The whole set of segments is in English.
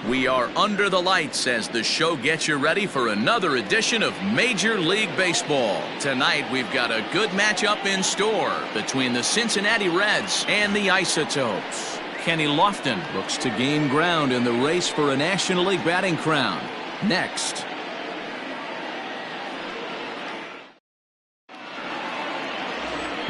We are under the lights as the show gets you ready for another edition of Major League Baseball. Tonight we've got a good matchup in store between the Cincinnati Reds and the Isotopes. Kenny Lofton looks to gain ground in the race for a National League batting crown. Next.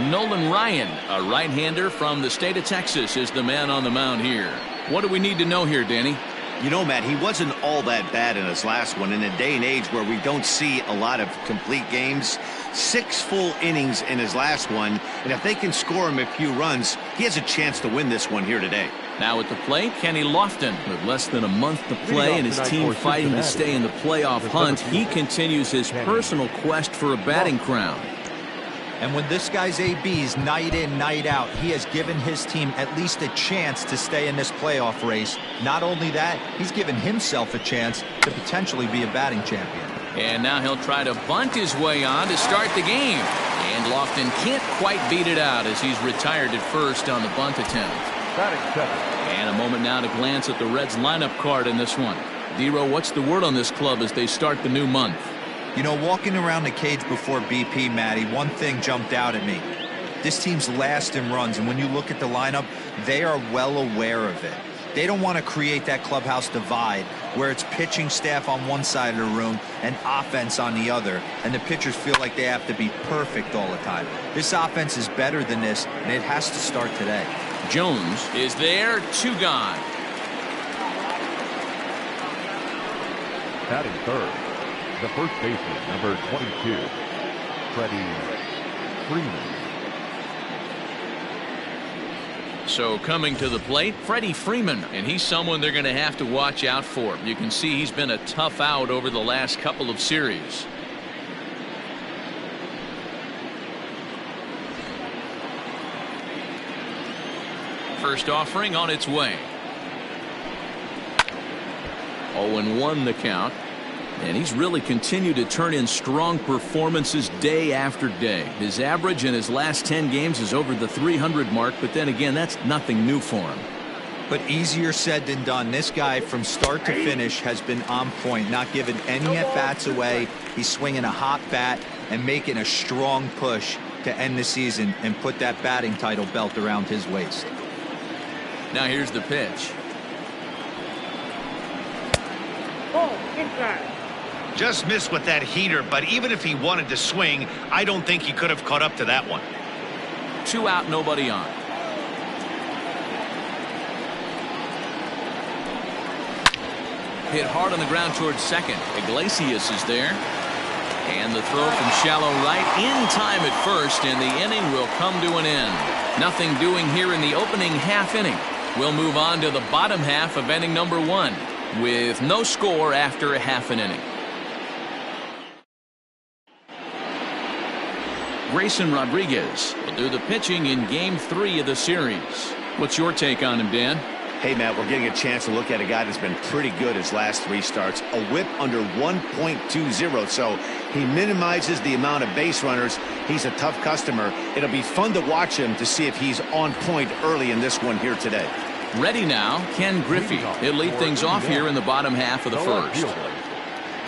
Nolan Ryan, a right-hander from the state of Texas, is the man on the mound here. What do we need to know here, Danny? You know, Matt, he wasn't all that bad in his last one. In a day and age where we don't see a lot of complete games, 6 full innings in his last one, and if they can score him a few runs, he has a chance to win this one here today. Now at the plate, Kenny Lofton. With less than a month to play and his team fighting to stay in the playoff hunt, he continues his personal quest for a batting crown. And when this guy's ABs night in, night out, he has given his team at least a chance to stay in this playoff race. Not only that, he's given himself a chance to potentially be a batting champion. And now he'll try to bunt his way on to start the game. And Lofton can't quite beat it out as he's retired at first on the bunt attempt. And a moment now to glance at the Reds lineup card in this one. Dero, what's the word on this club as they start the new month? You know, walking around the cage before BP, Matty, one thing jumped out at me. This team's last in runs, and when you look at the lineup, they are well aware of it. They don't want to create that clubhouse divide where it's pitching staff on one side of the room and offense on the other, and the pitchers feel like they have to be perfect all the time. This offense is better than this, and it has to start today. Jones is there, 2 gone. Batting third, the first baseman, number 22, Freddie Freeman. So coming to the plate, Freddie Freeman, and he's someone they're going to have to watch out for. You can see he's been a tough out over the last couple of series. First offering on its way. 0-1 the count. And he's really continued to turn in strong performances day after day. His average in his last 10 games is over the 300 mark, but then again, that's nothing new for him. But easier said than done. This guy from start to finish has been on point, not giving any at-bats away. He's swinging a hot bat and making a strong push to end the season and put that batting title belt around his waist. Now here's the pitch. Just missed with that heater, but even if he wanted to swing, I don't think he could have caught up to that one. 2 out, nobody on. Hit hard on the ground towards second. Iglesias is there. And the throw from shallow right in time at first, and the inning will come to an end. Nothing doing here in the opening half inning. We'll move on to the bottom half of inning number 1 with no score after a half an inning. Grayson Rodriguez will do the pitching in Game 3 of the series. What's your take on him, Dan? Hey, Matt, we're getting a chance to look at a guy that's been pretty good his last 3 starts. A whip under 1.20, so he minimizes the amount of base runners. He's a tough customer. It'll be fun to watch him to see if he's on point early in this one here today. Ready now, Ken Griffey. He'll lead things off here in the bottom half of the first.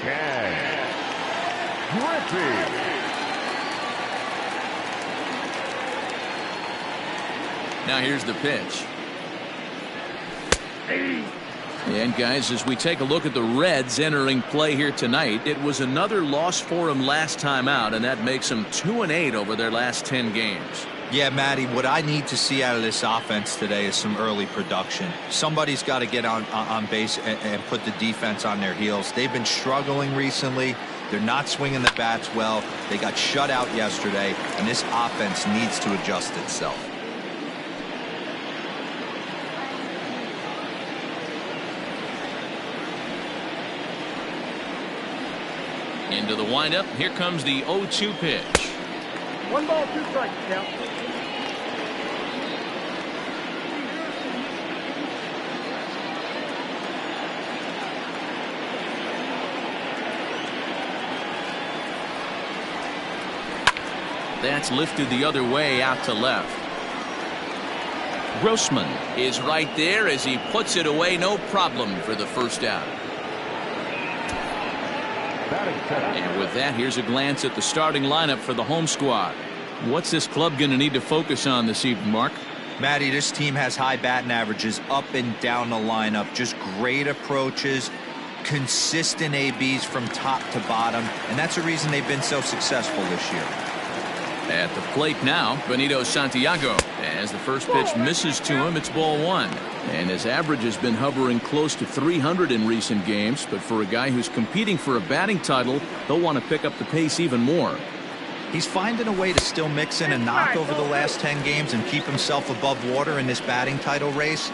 Ken Griffey. Now here's the pitch. And guys, as we take a look at the Reds entering play here tonight, it was another loss for them last time out, and that makes them 2-8 over their last 10 games. Yeah, Matty, what I need to see out of this offense today is some early production. Somebody's got to get on base and put the defense on their heels. They've been struggling recently. They're not swinging the bats well. They got shut out yesterday, and this offense needs to adjust itself. Into the windup. Here comes the 0-2 pitch. 1 ball, 2 strikes, count. That's lifted the other way out to left. Grossman is right there as he puts it away, no problem for the first out. And with that, here's a glance at the starting lineup for the home squad. What's this club going to need to focus on this evening, Mark? Matty, this team has high batting averages up and down the lineup. Just great approaches, consistent ABs from top to bottom, and that's the reason they've been so successful this year. At the plate now, Benito Santiago. As the first pitch misses to him, it's ball one. And his average has been hovering close to 300 in recent games, but for a guy who's competing for a batting title, he'll want to pick up the pace even more. He's finding a way to still mix in a knock over the last 10 games and keep himself above water in this batting title race,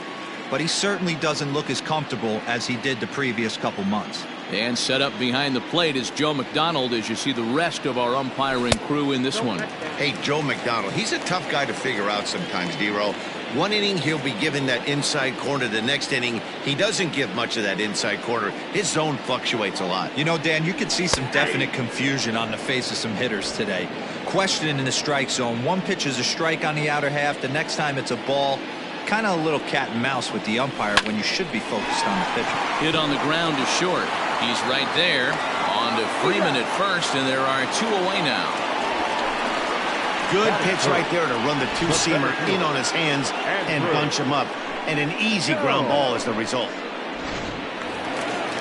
but he certainly doesn't look as comfortable as he did the previous couple months. And set up behind the plate is Joe McDonald as you see the rest of our umpiring crew in this one. Hey, Joe McDonald, he's a tough guy to figure out sometimes, D-Row. One inning, he'll be given that inside corner. The next inning, he doesn't give much of that inside corner. His zone fluctuates a lot. You know, Dan, you could see some definite confusion on the face of some hitters today. Questioning in the strike zone. One pitch is a strike on the outer half. The next time it's a ball. Kind of a little cat and mouse with the umpire when you should be focused on the pitcher. Hit on the ground is short. He's right there. On to Freeman at first, and there are two away now. Good pitch right there to run the two-seamer in on his hands and bunch him up. And an easy ground ball is the result.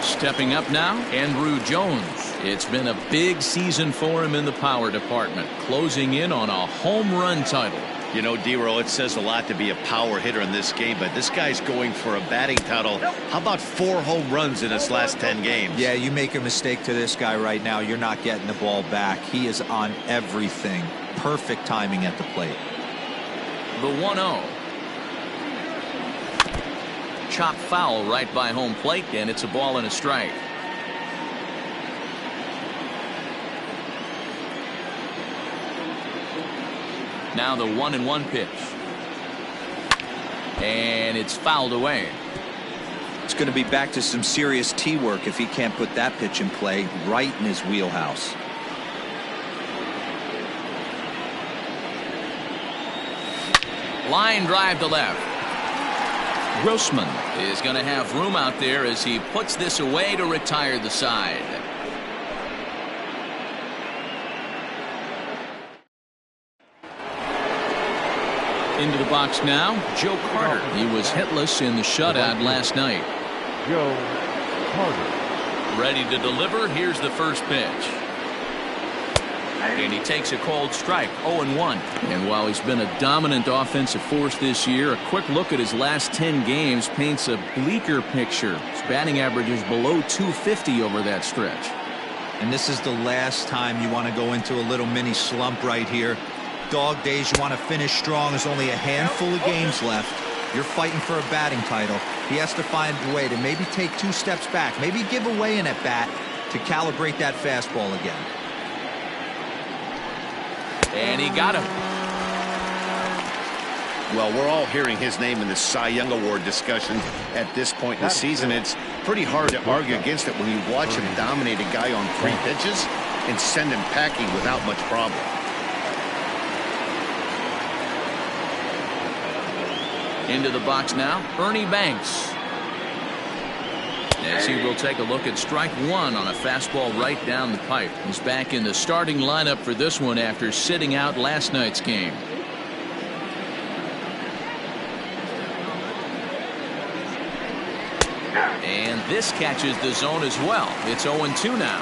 Stepping up now, Andrew Jones. It's been a big season for him in the power department, closing in on a home run title. You know, D-Row, it says a lot to be a power hitter in this game, but this guy's going for a batting title. How about 4 home runs in his last 10 games? Yeah, you make a mistake to this guy right now, you're not getting the ball back. He is on everything. Perfect timing at the plate. The 1-0. Chop foul right by home plate, and it's a ball and a strike. Now the 1-1 pitch. And it's fouled away. It's going to be back to some serious tee work if he can't put that pitch in play right in his wheelhouse. Line drive to left. Grossman is going to have room out there as he puts this away to retire the side. Into the box now, Joe Carter. He was hitless in the shutout last night. Joe Carter. Ready to deliver. Here's the first pitch. And he takes a cold strike, 0-1. And while he's been a dominant offensive force this year, a quick look at his last 10 games paints a bleaker picture. His batting average is below 250 over that stretch. And this is the last time you want to go into a little mini slump right here. Dog days, you want to finish strong. There's only a handful of games left. You're fighting for a batting title. He has to find a way to maybe take 2 steps back, maybe give away an at-bat to calibrate that fastball again. And he got him. Well, we're all hearing his name in the Cy Young Award discussions at this point in the season. It's pretty hard to argue against it when you watch him dominate a guy on 3 pitches and send him packing without much problem. Into the box now, Ernie Banks. As he will take a look at strike 1 on a fastball right down the pipe. He's back in the starting lineup for this one after sitting out last night's game. And this catches the zone as well. It's 0-2 now.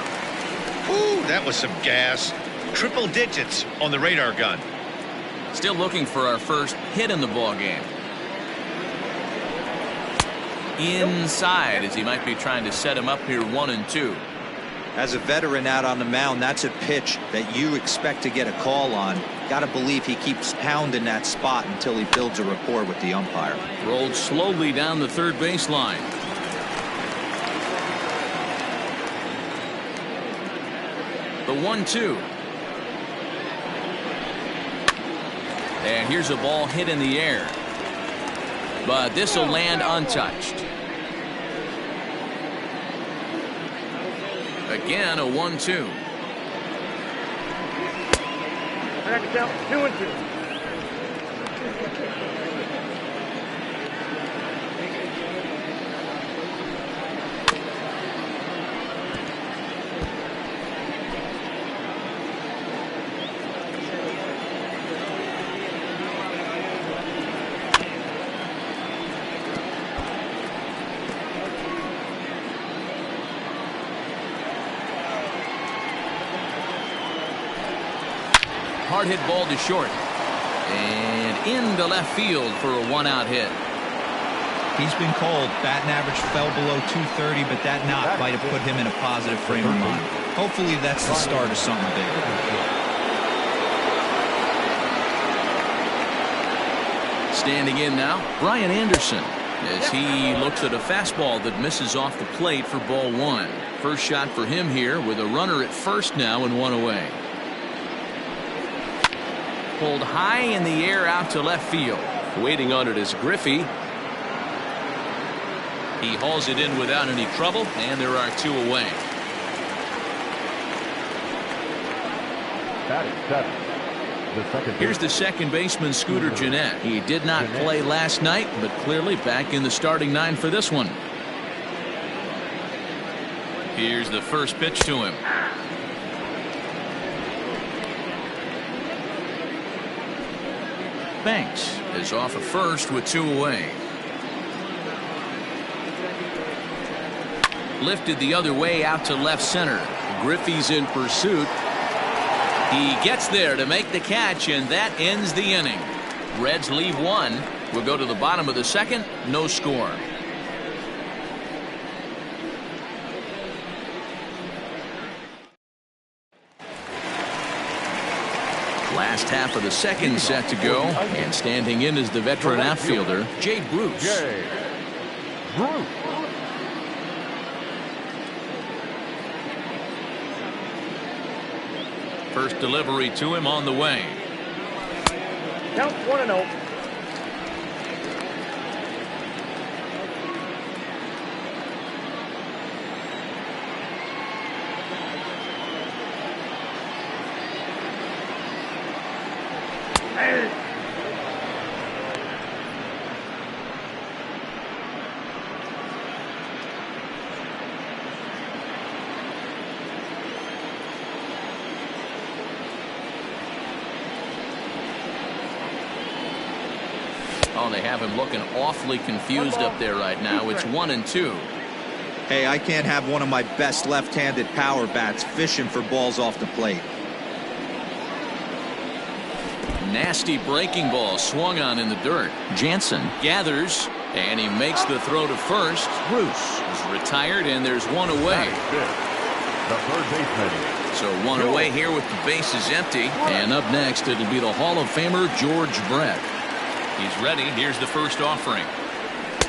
Ooh, that was some gas. Triple digits on the radar gun. Still looking for our first hit in the ball game. Inside as he might be trying to set him up here 1-2. As a veteran out on the mound, that's a pitch that you expect to get a call on. Got to believe he keeps pounding that spot until he builds a rapport with the umpire. Rolled slowly down the third baseline. The 1-2. And here's a ball hit in the air. But this will land untouched. Again, a 1-2. I got to count 2-2. hard hit ball to short. And into left field for a 1-out hit. He's been cold. Batting average fell below 230, but that knock might have put him in a positive frame of mind. Hopefully that's the start of something big. Standing in now, Brian Anderson, as he looks at a fastball that misses off the plate for ball 1. First shot for him here with a runner at first now and 1 away. Pulled high in the air out to left field. Waiting on it is Griffey. He hauls it in without any trouble, and there are 2 away. Here's the second baseman, Scooter Gennett. He did not play last night, but clearly back in the starting 9 for this one. Here's the first pitch to him. Banks is off at first with 2 away. Lifted the other way out to left center. Griffey's in pursuit. He gets there to make the catch, and that ends the inning. Reds leave 1. We'll go to the bottom of the second. No score. Last half of the second set to go, and standing in is the veteran outfielder, Jay Bruce. First delivery to him on the way. Count 1-0. Oh, they have him looking awfully confused up there right now. It's 1-2. Hey, I can't have one of my best left-handed power bats fishing for balls off the plate. Nasty breaking ball swung on in the dirt. Jansen gathers, and he makes the throw to first. Bruce is retired, and there's 1 away. The third baseman. So 1 away here with the bases empty. And up next, it'll be the Hall of Famer George Brett. He's ready. Here's the first offering.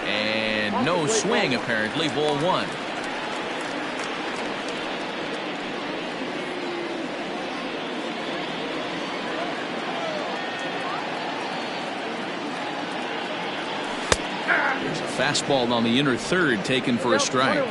And no swing, apparently. Ball 1. There's a fastball on the inner third taken for a strike.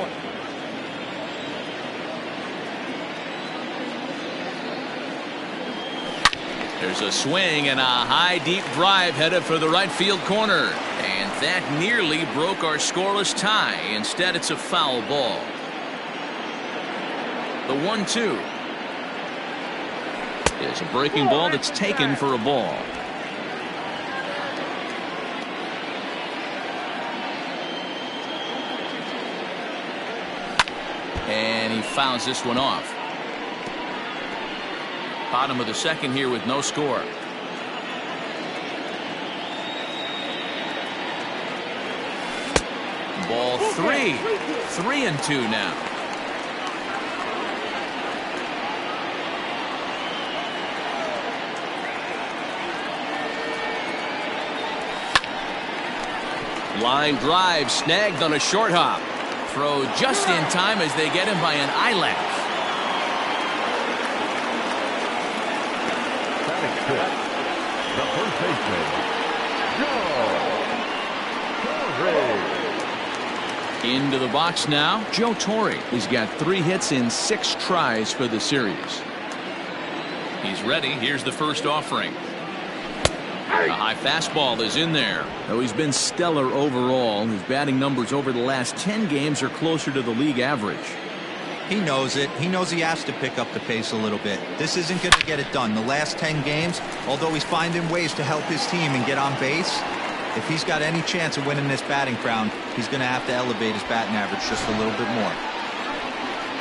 There's a swing and a high deep drive headed for the right field corner, and that nearly broke our scoreless tie. Instead, it's a foul ball. The 1-2 is a breaking ball that's taken for a ball. And he fouls this one off. Bottom of the second here with no score. Ball 3. 3-2 now. Line drive snagged on a short hop. Throw just in time as they get him by an eyelash. The first baseman, Joe Torre. Into the box now, Joe Torre. He's got 3 hits in 6 tries for the series. He's ready. Here's the first offering. A high fastball is in there. Though he's been stellar overall, his batting numbers over the last 10 games are closer to the league average. He knows it. He knows he has to pick up the pace a little bit. This isn't going to get it done. The last 10 games, although he's finding ways to help his team and get on base, if he's got any chance of winning this batting crown, he's going to have to elevate his batting average just a little bit more.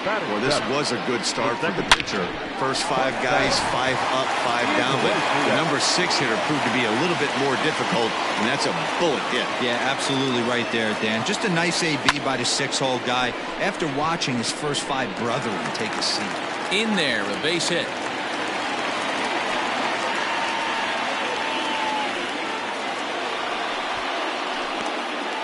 Well, this was a good start for the pitcher. First 5 guys, 5 up, 5 down, but the number 6 hitter proved to be a little bit more difficult, and that's a bullet hit. Yeah, absolutely right there, Dan. Just a nice AB by the 6-hole guy after watching his first 5 brethren take a seat. In there, a base hit.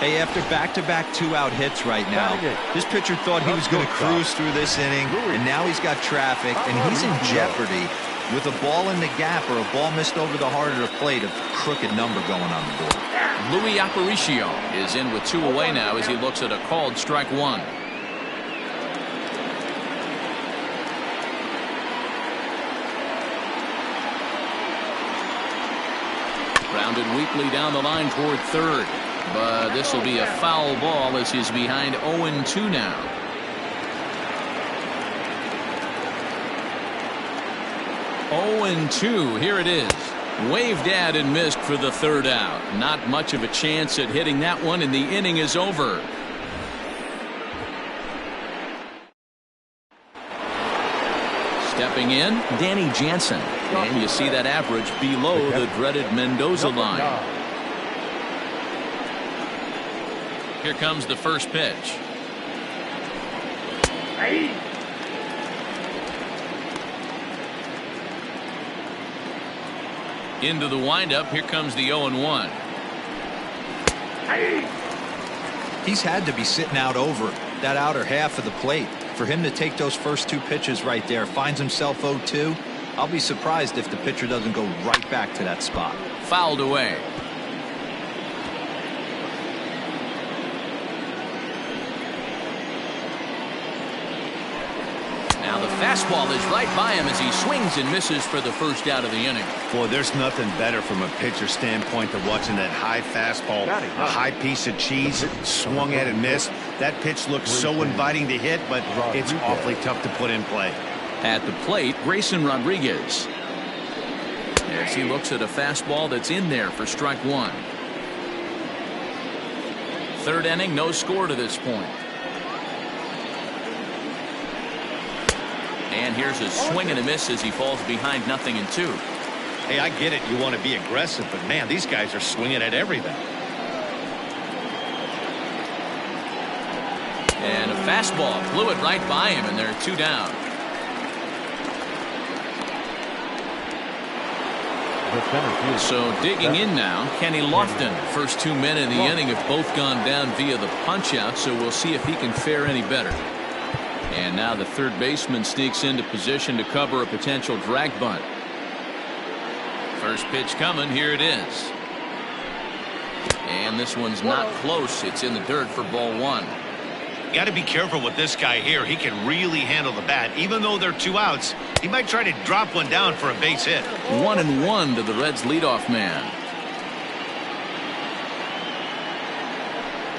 Hey, after back-to-back 2-out hits right now, this pitcher thought he was going to cruise through this inning, and now he's got traffic, and he's in jeopardy with a ball in the gap or a ball missed over the heart of the plate, a crooked number going on the board. Louis Aparicio is in with 2 away now as he looks at a called strike 1. Grounded weakly down the line toward third. But this will be a foul ball as he's behind 0-2 now. Oh and 2, here it is. Waved at and missed for the 3rd out. Not much of a chance at hitting that one, and the inning is over. Stepping in, Danny Jansen. And you see that average below the dreaded Mendoza line. Here comes the first pitch. Into the windup. Here comes the 0-1. He's had to be sitting out over that outer half of the plate. For him to take those first 2 pitches right there, finds himself 0-2. I'll be surprised if the pitcher doesn't go right back to that spot. Fouled away. Now the fastball is right by him as he swings and misses for the first out of the inning. Boy, there's nothing better from a pitcher standpoint than watching that high fastball, a high piece of cheese, swung at and missed. That pitch looks so inviting to hit, but it's awfully tough to put in play. At the plate, Grayson Rodriguez. As he looks at a fastball that's in there for strike 1. 3rd inning, no score to this point. And here's a swing and a miss as he falls behind 0-2. Hey, I get it. You want to be aggressive, but man, these guys are swinging at everything. And a fastball blew it right by him, and they're 2 down. So digging in now, Kenny Lofton. First 2 men in the inning have both gone down via the punch-out, so we'll see if he can fare any better. And now the 3rd baseman sneaks into position to cover a potential drag bunt. First pitch coming. Here it is. And this one's not close. It's in the dirt for ball 1. Got to be careful with this guy here. He can really handle the bat. Even though they're 2 outs, he might try to drop one down for a base hit. 1-1 to the Reds leadoff man.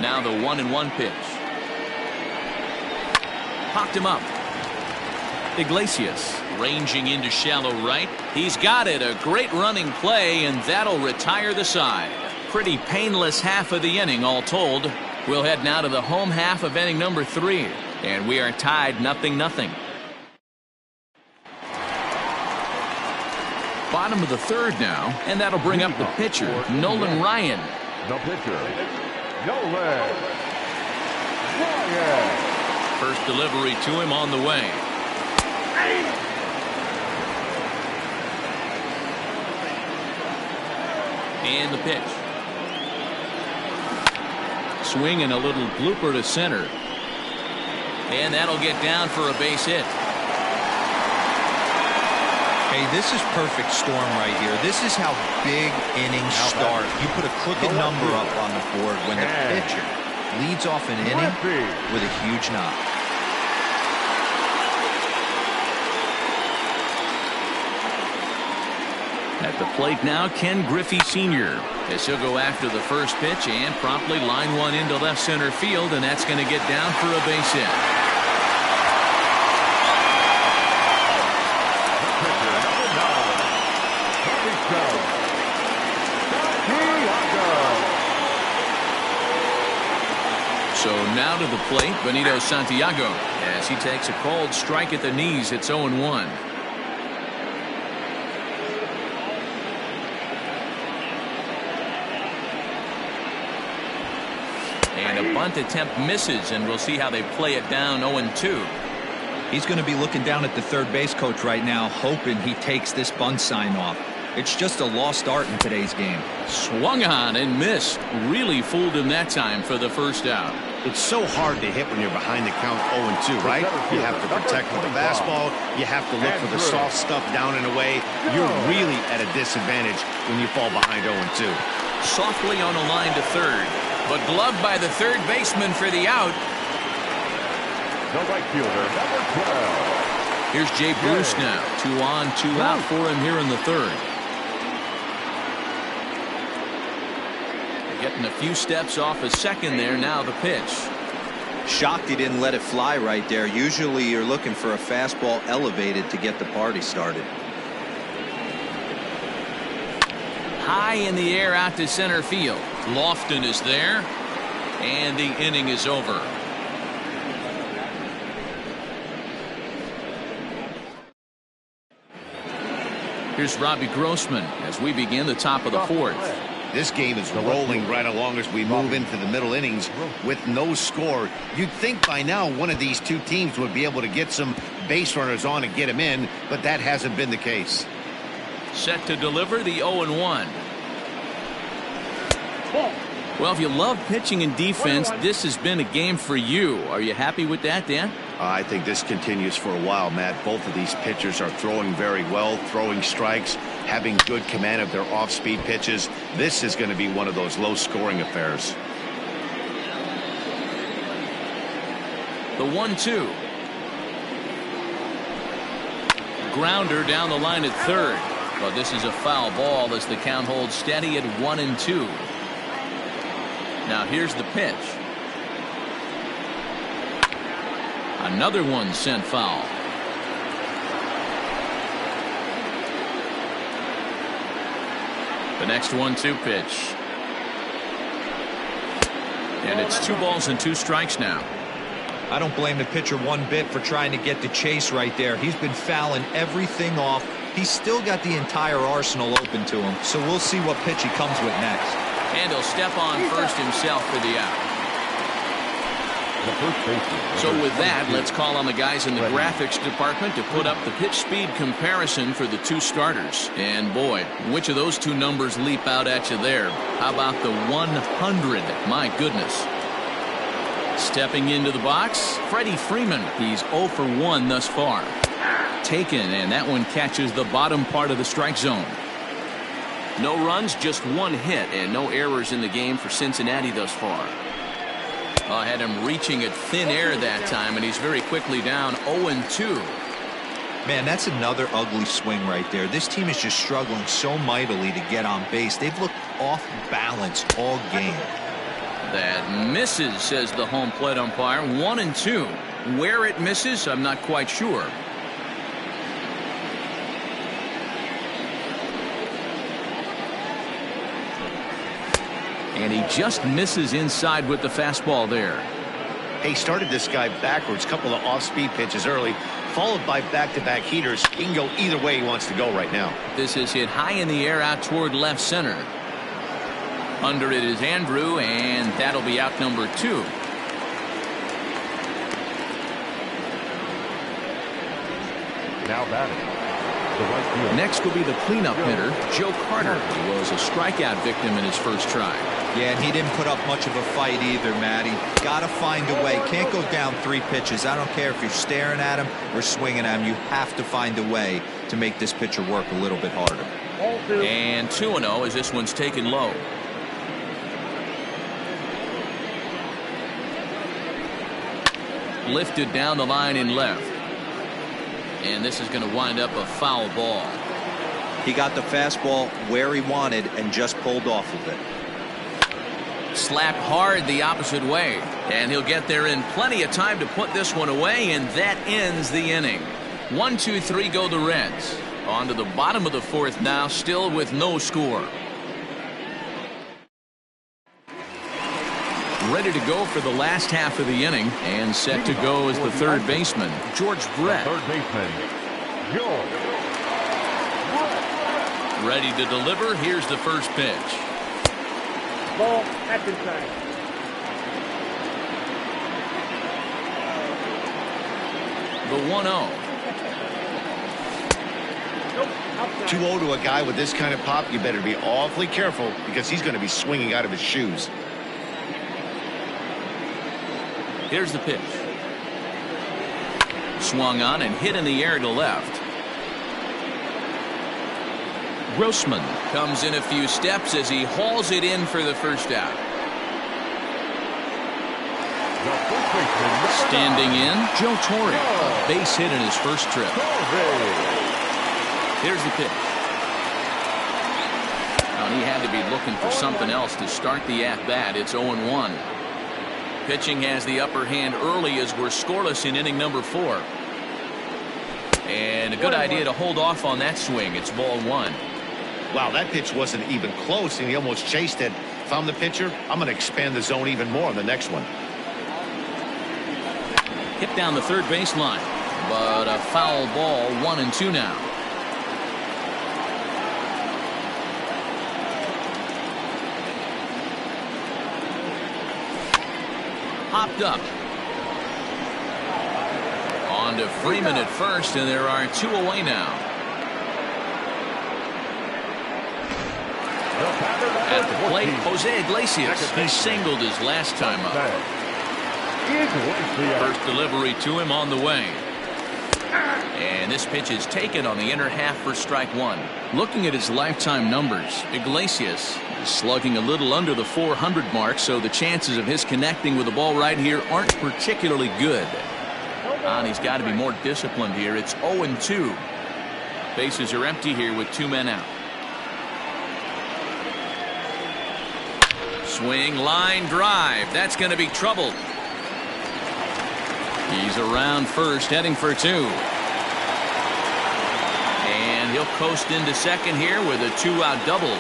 Now the 1-1 pitch. Popped him up. Iglesias ranging into shallow right. He's got it. A great running play, and that'll retire the side. Pretty painless half of the inning all told. We'll head now to the home half of inning number 3, and we are tied 0-0. Bottom of the 3rd now, and that'll bring up the pitcher, Nolan Ryan. The pitcher, Nolan Ryan. First delivery to him on the way. And the pitch. Swing and a little blooper to center. And that'll get down for a base hit. Hey, this is perfect storm right here. This is how big innings start. You put a crooked number up on the board when the pitcher leads off an inning with a huge knock. At the plate now, Ken Griffey Sr. as he'll go after the first pitch and promptly line one into left center field, and that's going to get down for a base hit. So now to the plate, Benito Santiago, as he takes a cold strike at the knees. It's 0-1. And a bunt attempt misses, and we'll see how they play it down. 0-2. He's going to be looking down at the third base coach right now, hoping he takes this bunt sign off. It's just a lost art in today's game. Swung on and missed. Really fooled him that time for the first out. It's so hard to hit when you're behind the count 0-2, right? You have to protect with the fastball. You have to look for the soft stuff down and away. You're really at a disadvantage when you fall behind 0-2. Softly on a line to third, but gloved by the third baseman for the out. The right fielder, number 12. Here's Jay Bruce now. 2 on, 2 out for him here in the third. Getting a few steps off a second there. Now the pitch. Shocked he didn't let it fly right there. Usually you're looking for a fastball elevated to get the party started. High in the air out to center field. Lofton is there, and the inning is over. Here's Robbie Grossman as we begin the top of the fourth. This game is rolling right along as we move into the middle innings with no score. You'd think by now one of these two teams would be able to get some base runners on and get them in, but that hasn't been the case. Set to deliver the 0-1. Well, if you love pitching and defense, this has been a game for you. Are you happy with that, Dan? I think this continues for a while, Matt. Both of these pitchers are throwing very well, throwing strikes, having good command of their off-speed pitches. This is going to be one of those low-scoring affairs. The 1-2. Grounder down the line at third. But this is a foul ball as the count holds steady at 1-2. Now here's the pitch. Another one sent foul. The next 1-2 pitch. And it's 2 balls and 2 strikes now. I don't blame the pitcher one bit for trying to get the chase right there. He's been fouling everything off. He's still got the entire arsenal open to him. So we'll see what pitch he comes with next. And he'll step on first himself for the out. So with that, let's call on the guys in the graphics department to put up the pitch speed comparison for the two starters. And boy, which of those two numbers leap out at you there? How about the 100? My goodness. Stepping into the box, Freddie Freeman. He's 0 for 1 thus far. Taken, and that one catches the bottom part of the strike zone. No runs, just 1 hit, and no errors in the game for Cincinnati thus far. I had him reaching at thin air that time, and he's very quickly down 0-2. Man, that's another ugly swing right there. This team is just struggling so mightily to get on base. They've looked off balance all game. That misses, says the home plate umpire. 1-2. Where it misses, I'm not quite sure. And he just misses inside with the fastball there. He started this guy backwards, couple of off-speed pitches early, followed by back-to-back heaters. He can go either way he wants to go right now. This is hit high in the air out toward left center. Under it is Andrew, and that'll be out number 2. Now batting. The right field. Next will be the cleanup hitter, Joe Carter. He was a strikeout victim in his first try. Yeah, and he didn't put up much of a fight either, Matty. Gotta find a way. Can't go down 3 pitches. I don't care if you're staring at him or swinging at him. You have to find a way to make this pitcher work a little bit harder. And 2-0 as this one's taken low. Lifted down the line in left. And this is going to wind up a foul ball. He got the fastball where he wanted and just pulled off of it. Slapped hard the opposite way. And he'll get there in plenty of time to put this one away, and that ends the inning. 1-2-3 go the Reds. On to the bottom of the fourth now, still with no score. Ready to go for the last half of the inning and set to go as the third baseman, George Brett. Third baseman, George. Ready to deliver. Here's the first pitch. Ball, that's inside. The 1-0. Nope, outside. 2-0 to a guy with this kind of pop, you better be awfully careful because he's going to be swinging out of his shoes. Here's the pitch. Swung on and hit in the air to left. Grossman comes in a few steps as he hauls it in for the first out. Standing in, Joe Torre, a base hit in his first trip. Here's the pitch. Now, he had to be looking for something else to start the at-bat. It's 0-1. Pitching has the upper hand early as we're scoreless in inning number 4. And a good idea to hold off on that swing. It's ball 1. Wow, that pitch wasn't even close, and he almost chased it. If I'm the pitcher, I'm going to expand the zone even more on the next one. Hit down the third baseline, but a foul ball. 1-2 now. Hopped up. On to Freeman at first, and there are 2 away now. At the plate, Jose Iglesias. He singled his last time up. First delivery to him on the way. And this pitch is taken on the inner half for strike 1. Looking at his lifetime numbers, Iglesias is slugging a little under the 400 mark, so the chances of his connecting with the ball right here aren't particularly good. And he's got to be more disciplined here. It's 0-2. Bases are empty here with 2 men out. Swing, line drive. That's going to be trouble. He's around first, heading for 2. And he'll coast into second here with a 2-out double.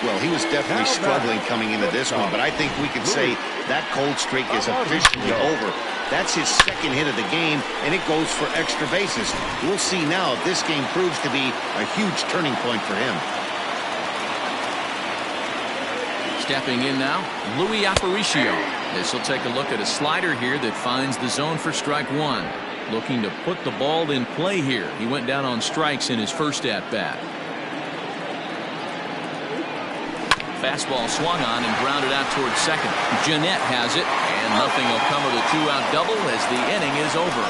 Well, he was definitely struggling coming into this one, but I think we can say that cold streak is officially over. That's his second hit of the game, and it goes for extra bases. We'll see now if this game proves to be a huge turning point for him. Stepping in now, Louis Aparicio. This will take a look at a slider here that finds the zone for strike 1. Looking to put the ball in play here. He went down on strikes in his first at-bat. Fastball swung on and grounded out towards second. Jeanette has it, and nothing will come of the 2-out double as the inning is over.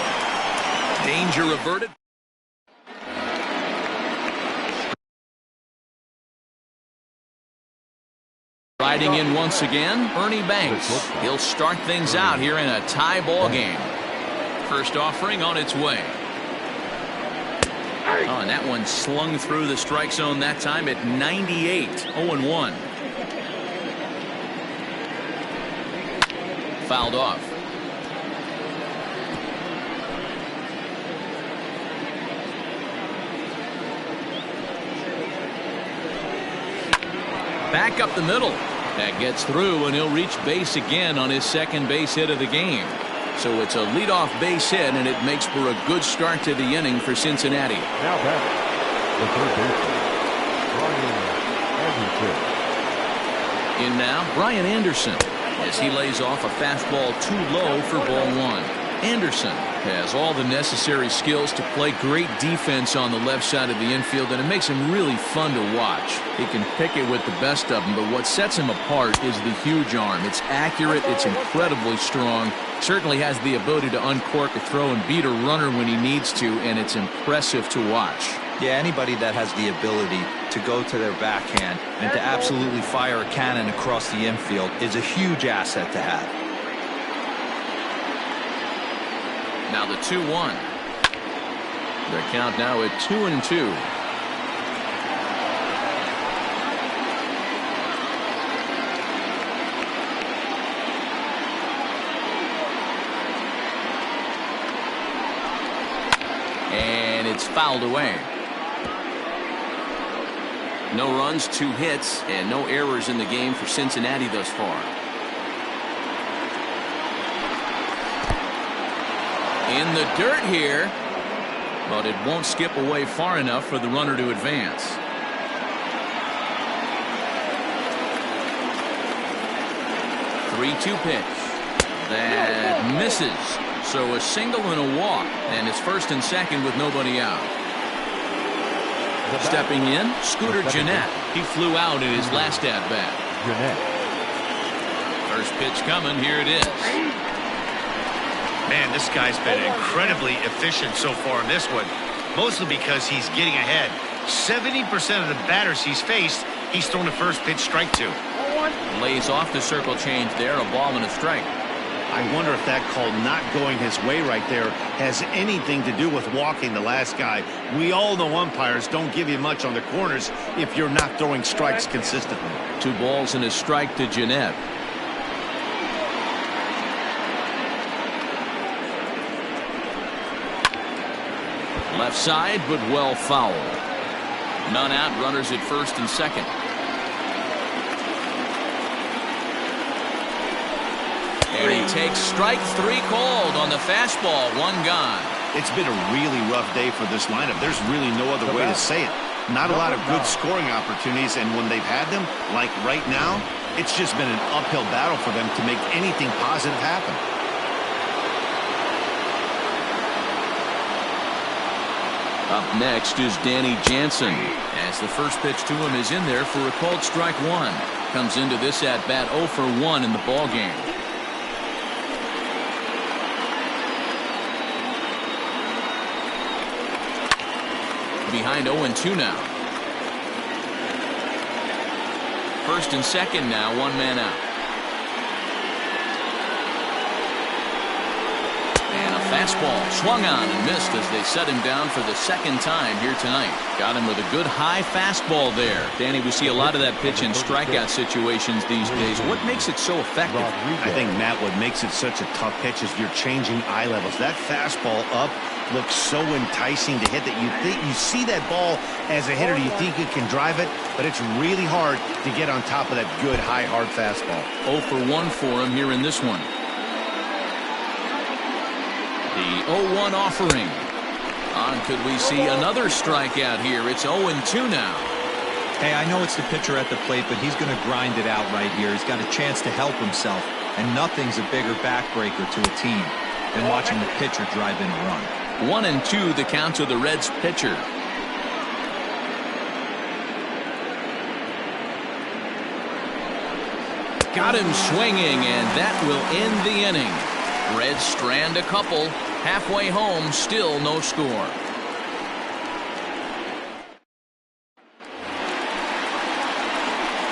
Danger averted. Riding in once again, Ernie Banks. He'll start things out here in a tie ball game. First offering on its way. Oh, and that one slung through the strike zone that time at 98. 0-1. Fouled off. Back up the middle. That gets through, and he'll reach base again on his second base hit of the game. So it's a leadoff base hit, and it makes for a good start to the inning for Cincinnati. Now back, the third baseman, Brian Anderson. In now, Brian Anderson, as he lays off a fastball too low for ball 1. Anderson has all the necessary skills to play great defense on the left side of the infield, and it makes him really fun to watch. He can pick it with the best of them, but what sets him apart is the huge arm. It's accurate, it's incredibly strong, certainly has the ability to uncork a throw and beat a runner when he needs to, and it's impressive to watch. Yeah, anybody that has the ability to go to their backhand and to absolutely fire a cannon across the infield is a huge asset to have. Now the 2-1. The count now at 2-2. And it's fouled away. No runs, 2 hits, and no errors in the game for Cincinnati thus far. In the dirt here, but it won't skip away far enough for the runner to advance. Three-two pitch. That misses. So a single and a walk, and it's first and second with nobody out. Stepping in, Scooter Gennett. He flew out in his last at-bat. First pitch coming. Here it is. Man, this guy's been incredibly efficient so far in this one, mostly because he's getting ahead. 70% of the batters he's faced, he's thrown the first pitch strike to. Lays off the circle change there, a ball and a strike. I wonder if that call not going his way right there has anything to do with walking the last guy. We all know umpires don't give you much on the corners if you're not throwing strikes consistently. 2 balls and a strike to Gennett. Left side, but well fouled. None out, runners at first and second. And he takes strike 3 called on the fastball. 1 gone. It's been a really rough day for this lineup. There's really no other way to say it. Not a lot of good scoring opportunities, and when they've had them, like right now, it's just been an uphill battle for them to make anything positive happen. Up next is Danny Jansen, as the first pitch to him is in there for a called strike 1. Comes into this at-bat 0 for 1 in the ball game. Behind 0-2 now. First and second now, 1 man out. And a fastball swung on and missed as they set him down for the second time here tonight. Got him with a good high fastball there. Danny, we see a lot of that pitch in strikeout situations these days. What makes it so effective? I think, Matt, what makes it such a tough pitch is you're changing eye levels. That fastball up looks so enticing to hit that you see that ball as a hitter, you think you can drive it, but it's really hard to get on top of that good high hard fastball. 0 for 1 for him here in this one. The 0-1 offering. Could we see another strikeout here? It's 0-2 now. Hey, I know it's the pitcher at the plate, but he's going to grind it out right here. He's got a chance to help himself, and nothing's a bigger backbreaker to a team than watching the pitcher drive in a run. 1-2 the count to the Reds pitcher. Got him swinging, and that will end the inning. Reds strand a couple. Halfway home, still no score.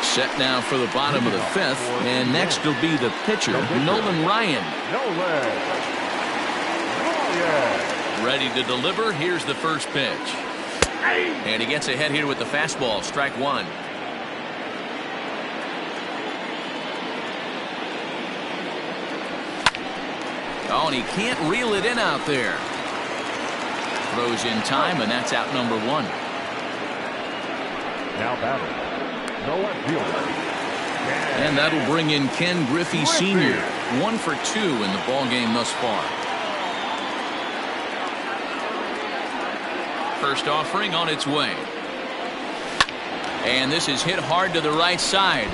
Set now for the bottom of the 5th, and next will be the pitcher, Nolan Ryan. Ready to deliver. Here's the first pitch. And he gets ahead here with the fastball. Strike 1. Oh, and he can't reel it in out there. Throws in time, and that's out number 1. Now batting, no left fielder. And that'll bring in Ken Griffey Sr. 1 for 2 in the ball game thus far. First offering on its way. And this is hit hard to the right side,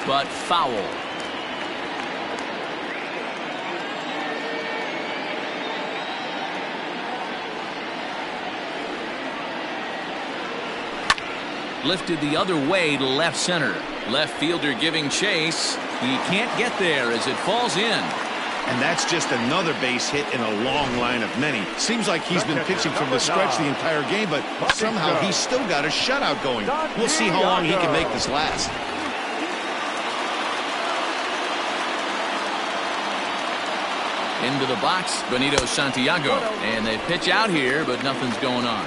but foul. Lifted the other way to left center. Left fielder giving chase. He can't get there as it falls in. And that's just another base hit in a long line of many. Seems like he's been pitching from the stretch the entire game, but somehow he's still got a shutout going. We'll see how long he can make this last. Into the box, Benito Santiago. And they pitch out here, but nothing's going on.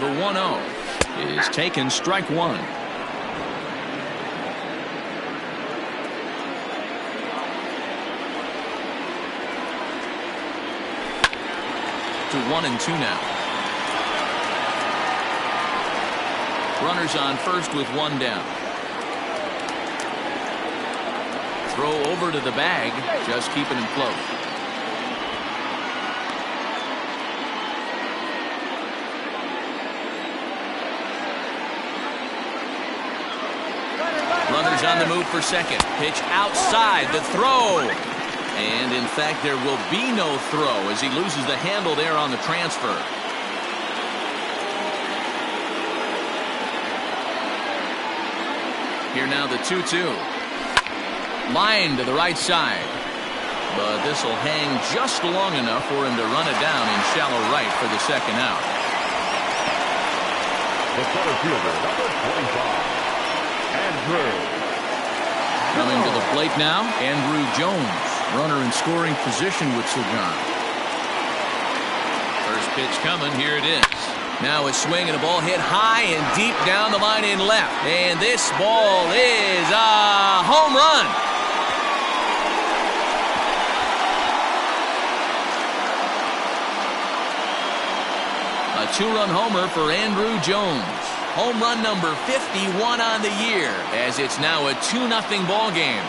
The 1-0 is taken, strike 1. To 1-2 now. Runners on first with 1 down. throw over to the bag, just keeping him close. Runners on the move for second. Pitch outside. The throw. And in fact, there will be no throw as he loses the handle there on the transfer. Here now the 2-2. Line to the right side. But this will hang just long enough for him to run it down in shallow right for the second out. The center fielder, number 25, Andrew. Coming to the plate now, Andrew Jones. Runner in scoring position with Sugan. First pitch coming. Here it is. Now a swing and a ball hit high and deep down the line in left. And this ball is a home run. A two-run homer for Andrew Jones. Home run number 51 on the year, as it's now a 2-0 ball game.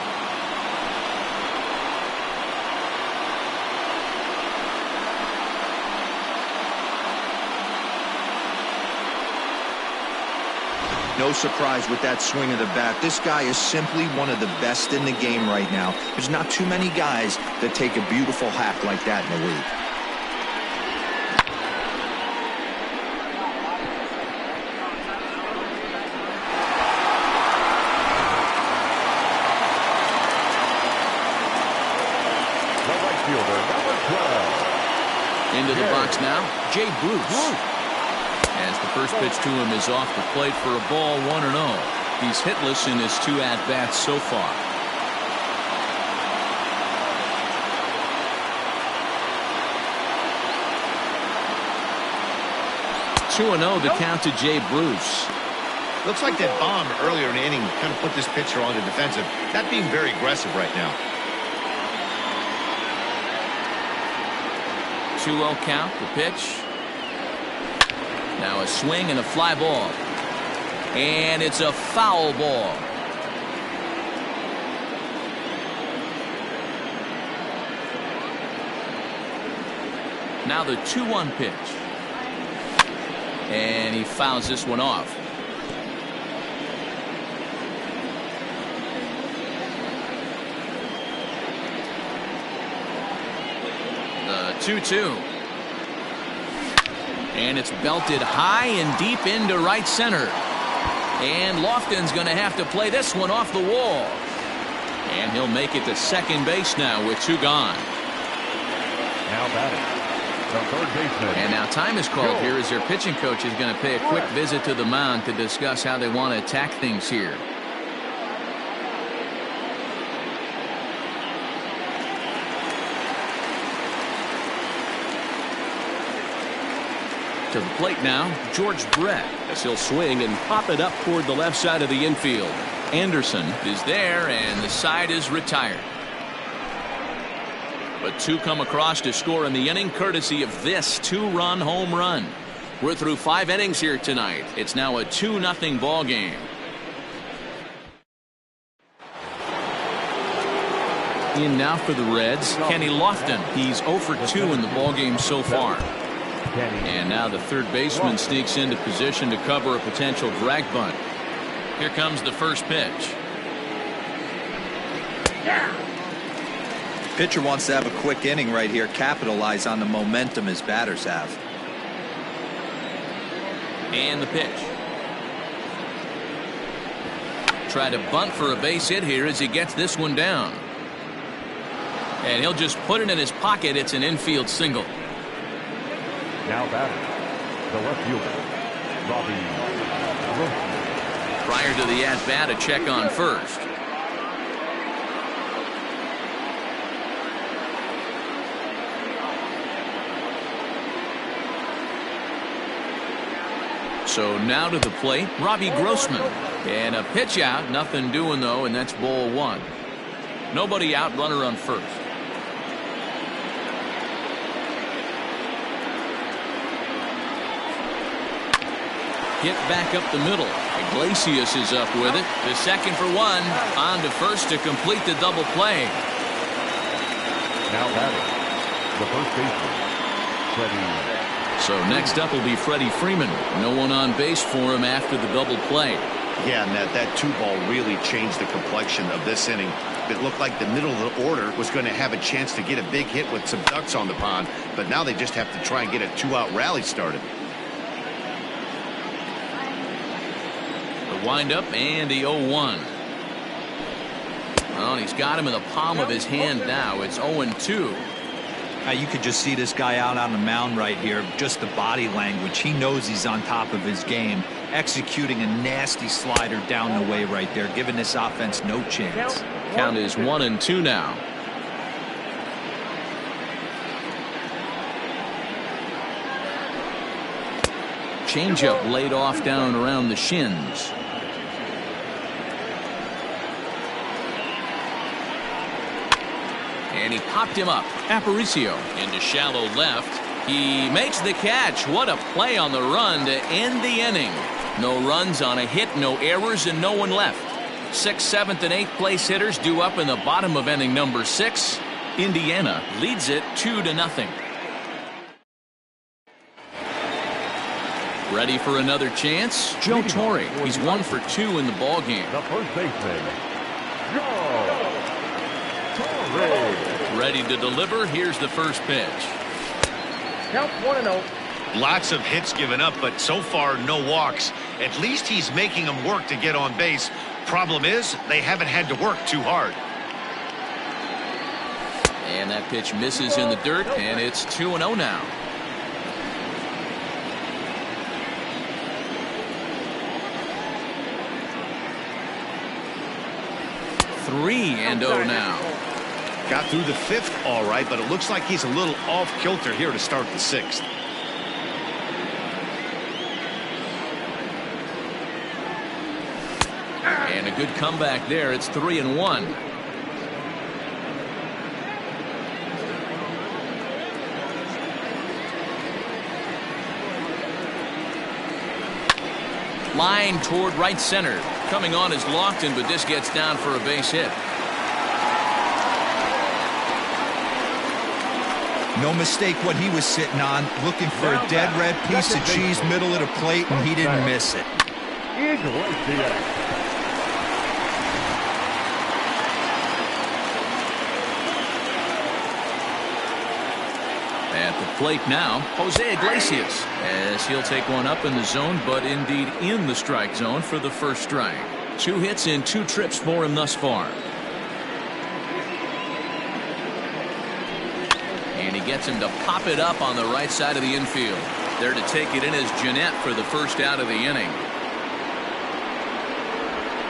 No surprise with that swing of the bat. This guy is simply one of the best in the game right now. There's not too many guys that take a beautiful hack like that in the league. Into the box now, Jay Bruce. As the first pitch to him is off the plate for a ball, 1-0. He's hitless in his 2 at-bats so far. (2-0) the count to Jay Bruce. Looks like that bomb earlier in the inning kind of put this pitcher on the defensive. Not being very aggressive right now. 2-0 count, the pitch. Now a swing and a fly ball. And it's a foul ball. Now the 2-1 pitch. And he fouls this one off. The 2-2. And it's belted high and deep into right center. And Lofton's going to have to play this one off the wall. And he'll make it to second base now with 2 gone. Now batting, the third baseman. And now time is called here as their pitching coach is going to pay a quick visit to the mound to discuss how they want to attack things here. To the plate now, George Brett, as he'll swing and pop it up toward the left side of the infield. Anderson is there, and the side is retired. But 2 come across to score in the inning, courtesy of this 2-run home run. We're through 5 innings here tonight. It's now a 2-0 ball game. In now for the Reds, Kenny Lofton. He's 0 for 2 in the ball game so far. And now the third baseman sneaks into position to cover a potential drag bunt. Here comes the first pitch. Pitcher wants to have a quick inning right here, capitalize on the momentum his batters have. And the pitch. Try to bunt for a base hit here as he gets this one down. And he'll just put it in his pocket. It's an infield single. Now batting, the left fielder, Robbie. Prior to the at-bat, a check on first. So now to the plate, Robbie Grossman. And a pitch out, nothing doing though, and that's ball 1. Nobody out, runner on first. Hit back up the middle. Iglesias is up with it. The second for one. On to first to complete the double play. Now batting, the first baseman, Freddie. So next up will be Freddie Freeman. No one on base for him after the double play. Yeah, Matt, that 2-ball really changed the complexion of this inning. It looked like the middle of the order was going to have a chance to get a big hit with some ducks on the pond, but now they just have to try and get a 2-out rally started. The windup and the 0-1. Well, he's got him in the palm of his hand now. It's 0-2. You could just see this guy out on the mound right here. Just the body language. He knows he's on top of his game. Executing a nasty slider down the way right there, giving this offense no chance. Count is 1-2 now. Changeup laid off down around the shins. And he popped him up. Aparicio into shallow left. He makes the catch. What a play on the run to end the inning. No runs on a hit, no errors, and no one left. 6th, 7th, and 8th place hitters due up in the bottom of inning number 6. Indiana leads it 2-0. Ready for another chance? Joe Torre. He's 1 for 2 in the ball game. The first baseman, Joe Torre. Ready to deliver. Here's the first pitch. Count 1-0. Lots of hits given up, but so far no walks. At least he's making them work to get on base. Problem is, they haven't had to work too hard. And that pitch misses in the dirt, and it's 2-0 now. Three and 0 now. Got through the 5th all right, but it looks like he's a little off kilter here to start the 6th. And a good comeback there. It's 3-1. Line toward right center. Coming on is Lofton, but this gets down for a base hit. No mistake what he was sitting on, looking for a dead red piece of cheese middle of the plate, and he didn't miss it. At the plate now, Jose Iglesias, as he'll take one up in the zone, but indeed in the strike zone for the first strike. 2 hits in 2 trips for him thus far. And he gets him to pop it up on the right side of the infield. There to take it in is Jeanette for the first out of the inning.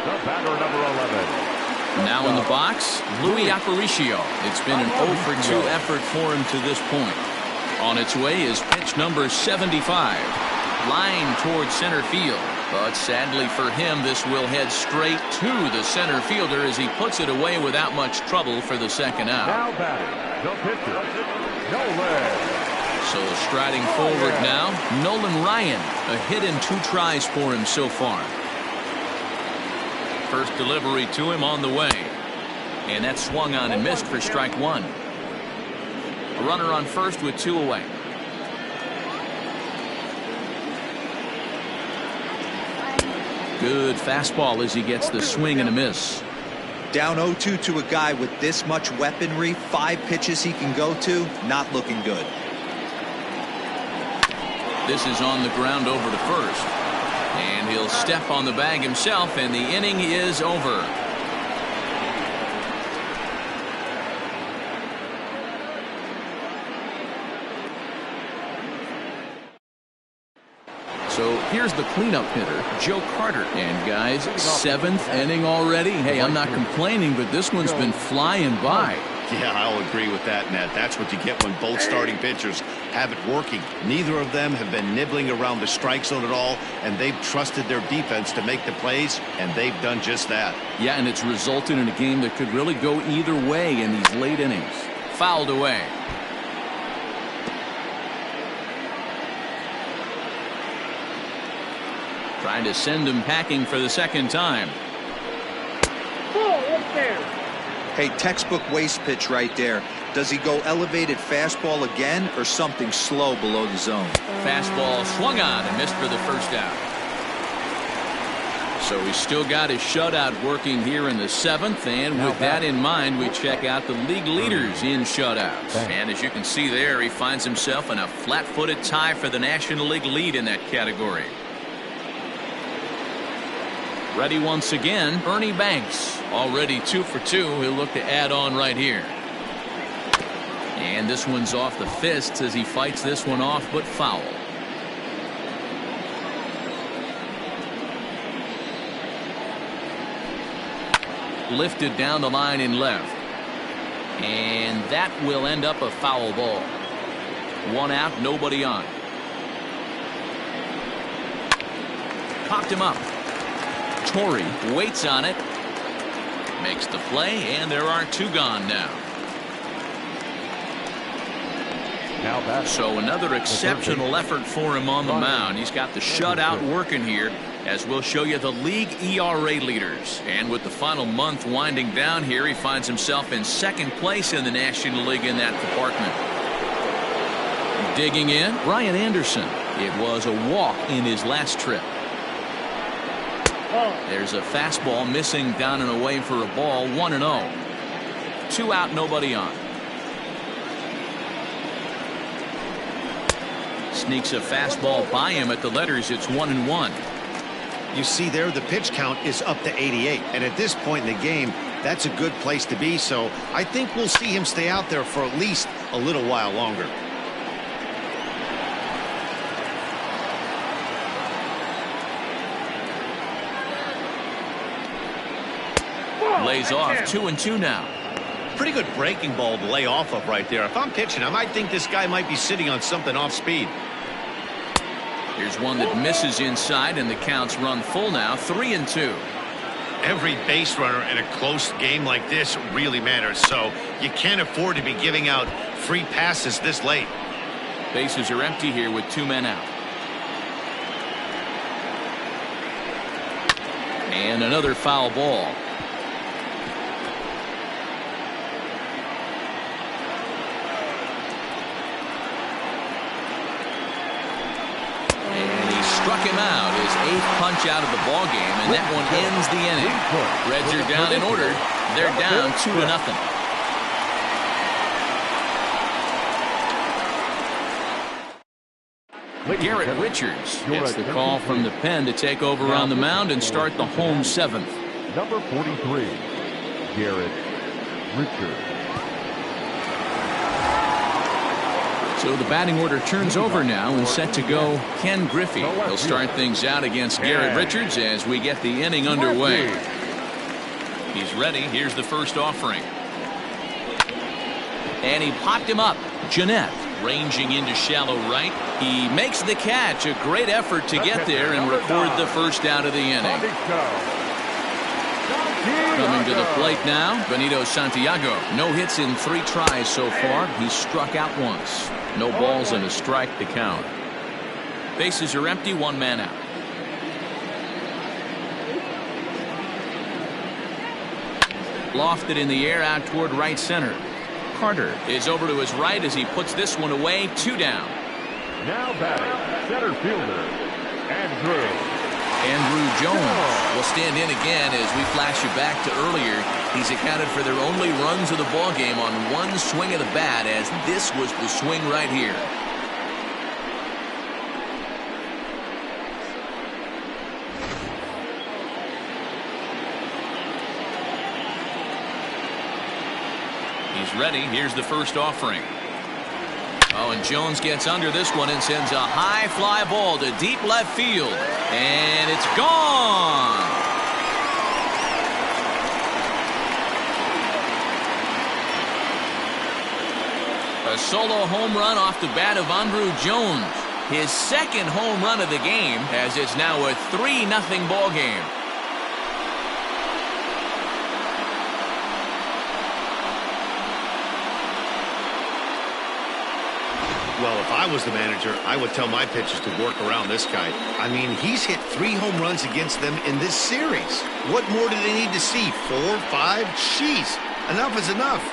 The batter, number 11. Now in the box, Louis Aparicio. It's been an 0 for 2 effort for him to this point. On its way is pitch number 75. Line towards center field. But sadly for him, this will head straight to the center fielder as he puts it away without much trouble for the second out. Now batting, the pitcher, Nolan. So striding forward now, Nolan Ryan. A hit in 2 tries for him so far. First delivery to him on the way. And that swung on and missed for strike 1. A runner on first with 2 away. Good fastball as he gets the swing and a miss. Down 0-2 to a guy with this much weaponry, 5 pitches he can go to, not looking good. This is on the ground over to first. And he'll step on the bag himself, and the inning is over. So here's the cleanup hitter, Joe Carter. And guys, 7th inning already. Hey, I'm not complaining, but this one's been flying by. Yeah, I'll agree with that, Matt. That's what you get when both starting pitchers have it working. Neither of them have been nibbling around the strike zone at all, and they've trusted their defense to make the plays, and they've done just that. Yeah, and it's resulted in a game that could really go either way in these late innings. Fouled away. Trying to send him packing for the second time. Hey, textbook waste pitch right there. Does he go elevated fastball again or something slow below the zone? Fastball swung on and missed for the first out. So he's still got his shutout working here in the 7th, and with that in mind, we check out the league leaders in shutouts. And as you can see there, he finds himself in a flat-footed tie for the National League lead in that category. Ready once again, Ernie Banks. Already 2 for 2. He'll look to add on right here. And this one's off the fists as he fights this one off, but foul. Lifted down the line in left. And that will end up a foul ball. 1 out, nobody on. Popped him up. Torrey waits on it. Makes the play, and there are 2 gone now. So another exceptional effort for him on the mound. He's got the shutout working here, as we'll show you the league ERA leaders. And with the final month winding down here, he finds himself in 2nd place in the National League in that department. Digging in, Brian Anderson. It was a walk in his last trip. There's a fastball missing down and away for a ball. 1-0. 2 out, nobody on. Sneaks a fastball by him at the letters. It's 1-1. You see there, the pitch count is up to 88, and at this point in the game, that's a good place to be. So I think we'll see him stay out there for at least a little while longer. Lays off 2-2 now. Pretty good breaking ball to lay off of right there. If I'm pitching, I might think this guy might be sitting on something off speed. Here's one that misses inside, and the count's run full now. 3-2. Every base runner in a close game like this really matters, so you can't afford to be giving out free passes this late. Bases are empty here with 2 men out. And another foul ball. Struck him out, his 8th punch out of the ball game, and that one ends the inning. Reds are down in order. They're down 2-0. Garrett Richards gets the call from the pen to take over on the mound and start the home 7th. Number 43, Garrett Richards. So the batting order turns over now, and set to go Ken Griffey. He'll start things out against Garrett Richards as we get the inning underway. He's ready. Here's the first offering. And he popped him up. Jeanette ranging into shallow right. He makes the catch. A great effort to get there and record the first out of the inning. Coming to the plate now, Benito Santiago. No hits in 3 tries so far. He's struck out once. No balls and a strike to count. Bases are empty, 1 man out. Lofted in the air out toward right center. Carter is over to his right as he puts this one away. 2 down. Now batting, center fielder, Andrew Jones will stand in again as we flash you back to earlier. He's accounted for their only runs of the ball game on 1 swing of the bat, as this was the swing right here. He's ready. Here's the first offering. Oh, and Jones gets under this one and sends a high fly ball to deep left field. And it's gone. A solo home run off the bat of Andrew Jones. His 2nd home run of the game, as it's now a 3-0 ball game. Well, if I was the manager, I would tell my pitchers to work around this guy. I mean, he's hit 3 home runs against them in this series. What more do they need to see? 4, 5? Jeez, enough is enough.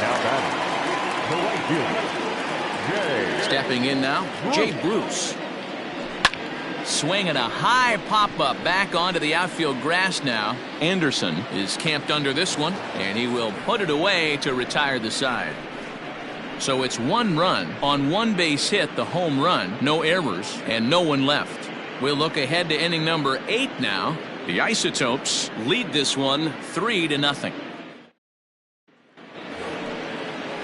Now batting, the right fielder, Jay. Stepping in now, Jay Bruce. Swinging a high pop-up back onto the outfield grass now. Anderson is camped under this one, and he will put it away to retire the side. So it's 1 run on 1 base hit, the home run, no errors, and no one left. We'll look ahead to inning number 8 now. The Isotopes lead this one 3-0.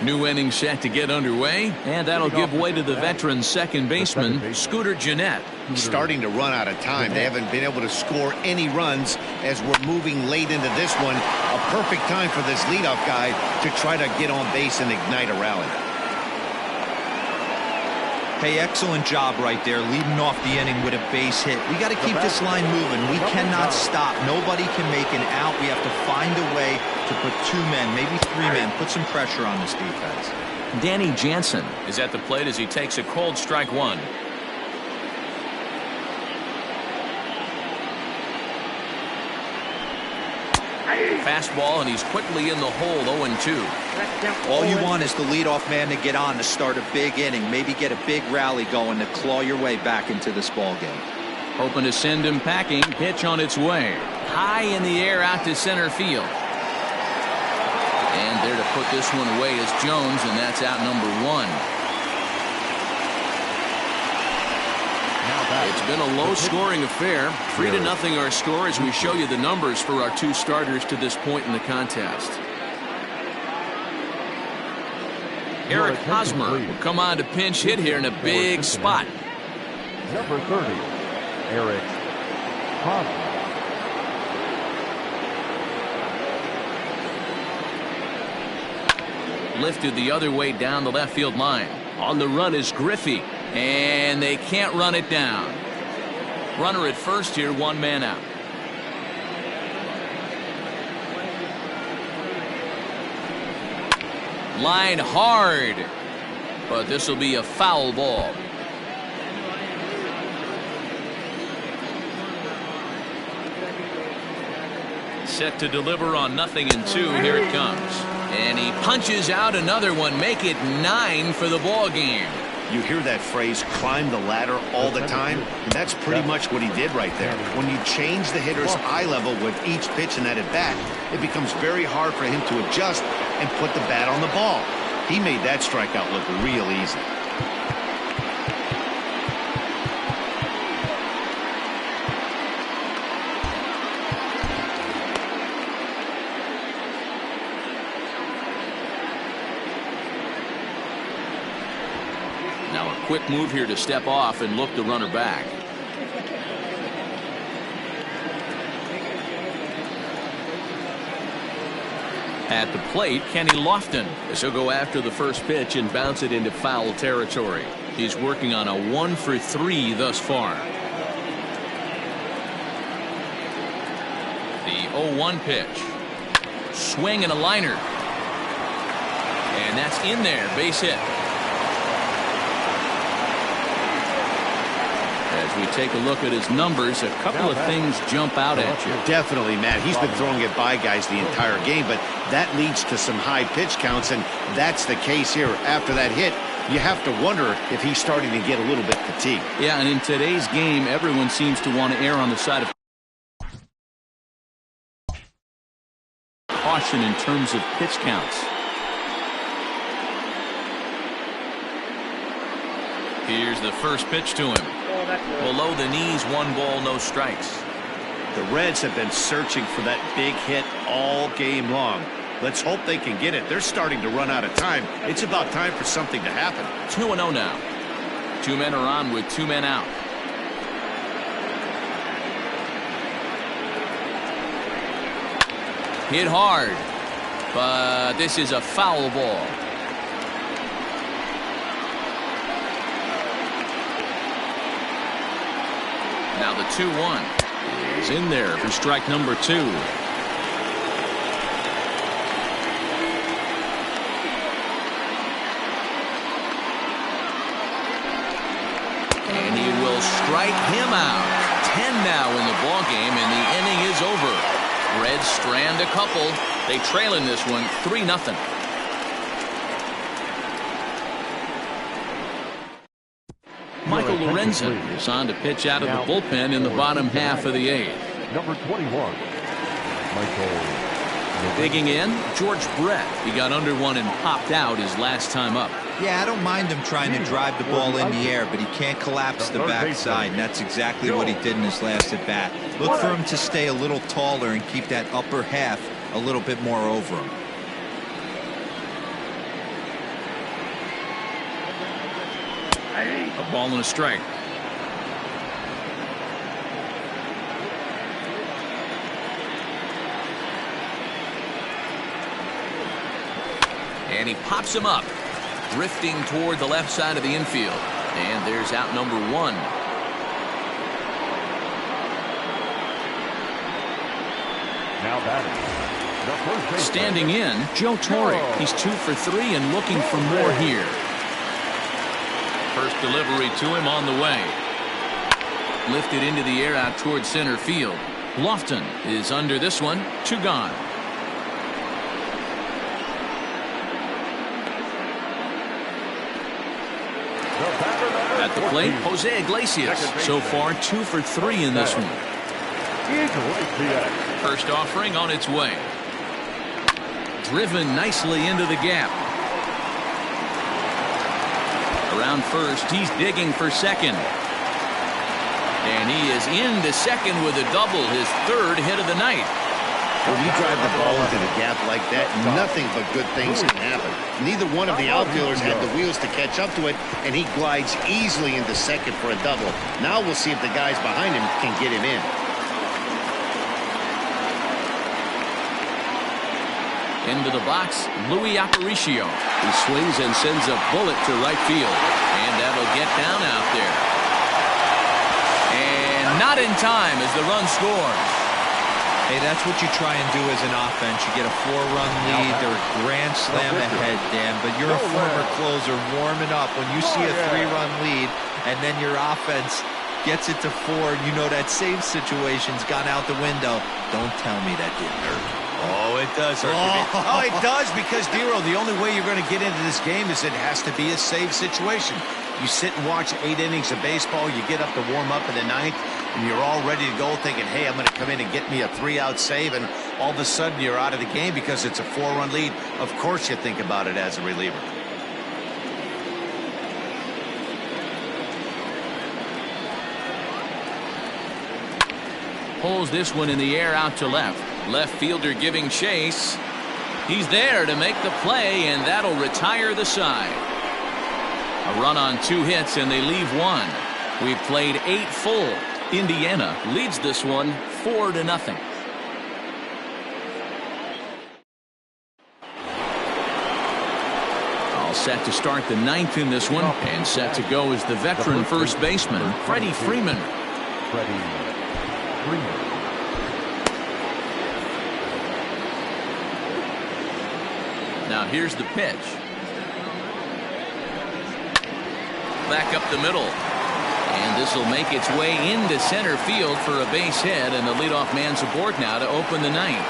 New inning set to get underway, and that'll give way to the veteran second baseman, Scooter Gennett. Starting to run out of time. They haven't been able to score any runs as we're moving late into this one. A perfect time for this leadoff guy to try to get on base and ignite a rally. Hey, excellent job right there, leading off the inning with a base hit. We got to keep this line moving. We cannot stop. Nobody can make an out. We have to find a way to put 2 men, maybe 3 men, put some pressure on this defense. Danny Jansen is at the plate as he takes a cold strike 1. Fastball, and he's quickly in the hole, 0-2. All you want is the leadoff man to get on to start a big inning, maybe get a big rally going to claw your way back into this ball game. Hoping to send him packing. Pitch on its way. High in the air out to center field. And there to put this one away is Jones, and that's out number 1. It's been a low-scoring affair. 3-0 our score as we show you the numbers for our 2 starters to this point in the contest. Eric Hosmer will come on to pinch hit here in a big spot. Number 30, Eric Hosmer. Lifted the other way down the left field line. On the run is Griffey, and they can't run it down. Runner at first here, 1 man out. Line hard, but this will be a foul ball. Set to deliver on 0-2. Here it comes. And he punches out another one. Make it 9 for the ball game. You hear that phrase, climb the ladder, all the time, and that's pretty much what he did right there. When you change the hitter's eye level with each pitch in that at-bat, it becomes very hard for him to adjust and put the bat on the ball. He made that strikeout look real easy. Now a quick move here to step off and look the runner back. At the plate, Kenny Lofton, as he'll go after the first pitch and bounce it into foul territory. He's working on a 1-for-3 thus far. The 0-1 pitch. Swing and a liner. And that's in there, base hit. As we take a look at his numbers, a couple of things jump out at you. Definitely, Matt. He's been throwing it by guys the entire game, but that leads to some high pitch counts, and that's the case here. After that hit, you have to wonder if he's starting to get a little bit fatigued. Yeah, and in today's game, everyone seems to want to err on the side of caution in terms of pitch counts. Here's the first pitch to him. Below the knees, 1 ball, no strikes. The Reds have been searching for that big hit all game long. Let's hope they can get it. They're starting to run out of time. It's about time for something to happen. 2-0 now. 2 men are on with 2 men out. Hit hard, but this is a foul ball. Now the 2-1 is in there for strike number 2. strike him out. 10 now in the ball game, and the inning is over. Reds strand a couple. They trail in this one 3-0. Michael Lorenzen is on to pitch out of the bullpen in the bottom half of the 8th. Number 21, Michael. Digging in, George Brett. He got under one and popped out his last time up. Yeah, I don't mind him trying to drive the ball in the air, but he can't collapse the backside, and that's exactly what he did in his last at-bat. Look for him to stay a little taller and keep that upper half a little bit more over him. A ball and a strike. And he pops him up, drifting toward the left side of the infield. And there's out number 1. Now batting, the first baseman. Standing in, Joe Torre. He's 2 for 3 and looking for more here. First delivery to him on the way. Lifted into the air out toward center field. Lofton is under this one. 2 gone. At the plate, Jose Iglesias. So far, 2 for 3 in this one. First offering on its way. Driven nicely into the gap. Around first, he's digging for second. And he is into second with a double, his 3rd hit of the night. When you drive the ball into the gap like that, nothing but good things can happen. Neither one of the outfielders had the wheels to catch up to it, and he glides easily into second for a double. Now we'll see if the guys behind him can get him in. Into the box, Louis Aparicio. He swings and sends a bullet to right field. And that'll get down out there. And not in time as the run scores. Hey, that's what you try and do as an offense. You get a 4-run lead. They're a grand slam ahead, Dan. But you're a former closer warming up. When you see a 3-run lead and then your offense gets it to 4, and you know that same situation's gone out the window, don't tell me that didn't hurt. Oh, it does. Oh, it does, because, Dero, the only way you're going to get into this game is it has to be a save situation. You sit and watch 8 innings of baseball, you get up to warm up in the 9th, and you're all ready to go thinking, hey, I'm going to come in and get me a 3-out save, and all of a sudden you're out of the game because it's a 4-run lead. Of course you think about it as a reliever. Pulls this one in the air out to left. Left fielder giving chase. He's there to make the play, and that'll retire the side. A run on 2 hits, and they leave 1. We've played 8 full. Indiana leads this one 4-0. All set to start the 9th in this one, and set to go is the veteran first baseman, Freddie Freeman. Now here's the pitch. Back up the middle. And this will make its way into center field for a base hit, and the leadoff man's aboard now to open the 9th.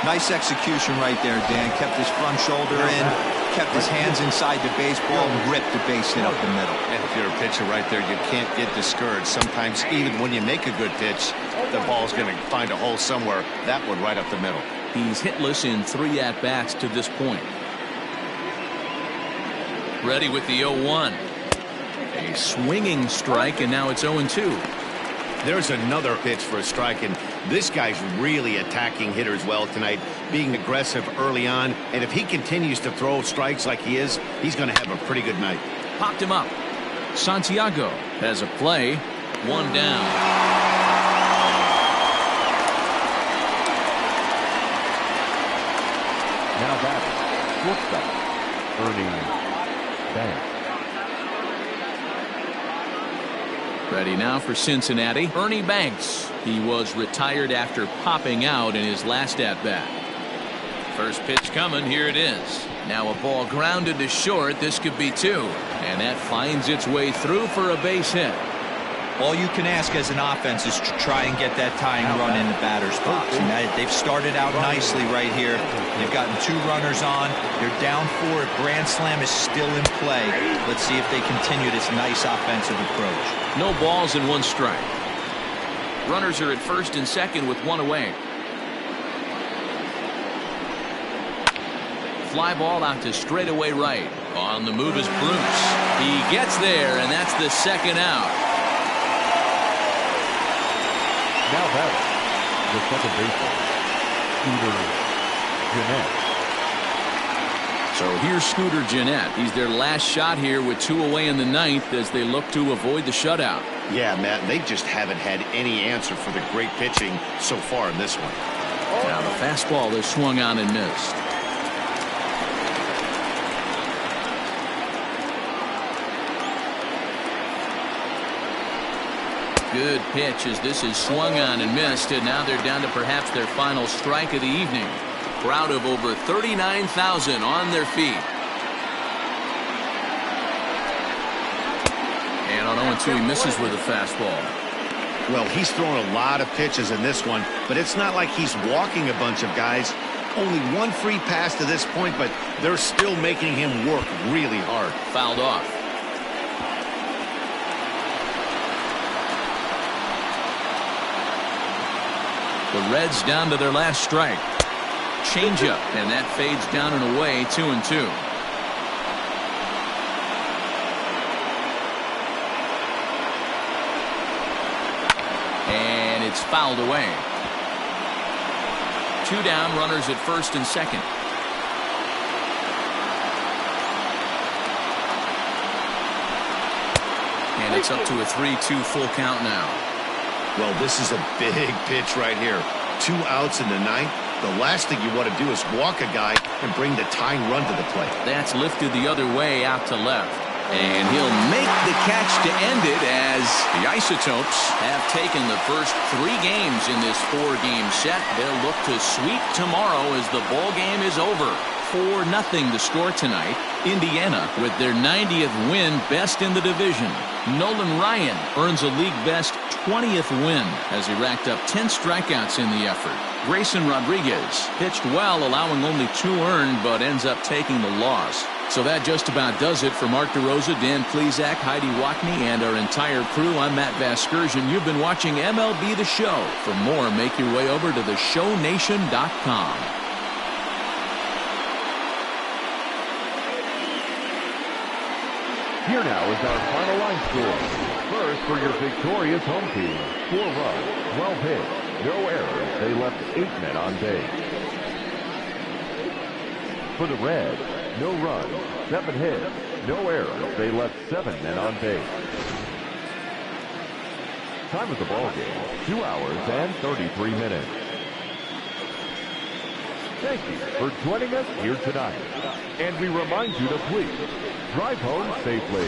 Nice execution right there, Dan. Kept his front shoulder in, kept his hands inside the baseball, and ripped the base hit up the middle. And if you're a pitcher right there, you can't get discouraged. Sometimes even when you make a good pitch, the ball's going to find a hole somewhere. That one right up the middle. He's hitless in 3 at-bats to this point. Ready with the 0-1. A swinging strike, and now it's 0-2. There's another pitch for a strike, and this guy's really attacking hitters well tonight, being aggressive early on, and if he continues to throw strikes like he is, he's going to have a pretty good night. Popped him up. Santiago has a play. 1 down. Now batting, shortstop, Ernie Banks. Ready now for Cincinnati, Ernie Banks. He was retired after popping out in his last at-bat. First pitch coming, here it is. Now a ball grounded to short. This could be 2, and that finds its way through for a base hit. All you can ask as an offense is to try and get that tying run in the batter's box. And they've started out nicely right here. They've gotten 2 runners on. They're down 4. Grand slam is still in play. Let's see if they continue this nice offensive approach. No balls and 1 strike. Runners are at first and second with 1 away. Fly ball out to straightaway right. On the move is Bruce. He gets there, and that's the second out. Now batting, the second baseman, Scooter Gennett. So here's Scooter Gennett. He's their last shot here with 2 away in the 9th as they look to avoid the shutout. Yeah, Matt, they just haven't had any answer for the great pitching so far in this one. Now the fastball is swung on and missed. Good pitch as this is swung on and missed, and now they're down to perhaps their final strike of the evening. Crowd of over 39,000 on their feet. And on 0-2 he misses with a fastball. Well, he's thrown a lot of pitches in this one, but it's not like he's walking a bunch of guys. Only 1 free pass to this point, but they're still making him work really hard. Fouled off. The Reds down to their last strike. Changeup, and that fades down and away. 2-2. And it's fouled away. 2 down, runners at first and second. And it's up to a 3-2 full count now. Well, this is a big pitch right here. 2 outs in the 9th. The last thing you want to do is walk a guy and bring the tying run to the plate. That's lifted the other way out to left. And he'll make the catch to end it as the Isotopes have taken the first 3 games in this 4-game set. They'll look to sweep tomorrow as the ball game is over. 4-0 the score tonight. Indiana with their 90th win, best in the division. Nolan Ryan earns a league best 20th win as he racked up 10 strikeouts in the effort. Grayson Rodriguez pitched well, allowing only 2 earned, but ends up taking the loss. So that just about does it for Mark DeRosa, Dan Plesac, Heidi Wackney, and our entire crew. I'm Matt Vasgersian. You've been watching MLB The Show. For more, make your way over to theshownation.com. Here now is our final line score. First, for your victorious home team, 4 runs, 12 hits, no errors. They left 8 men on base. For the Reds, no runs, 7 hits, no errors. They left 7 men on base. Time of the ball game, 2 hours and 33 minutes. Thank you for joining us here tonight. And we remind you to please drive home safely.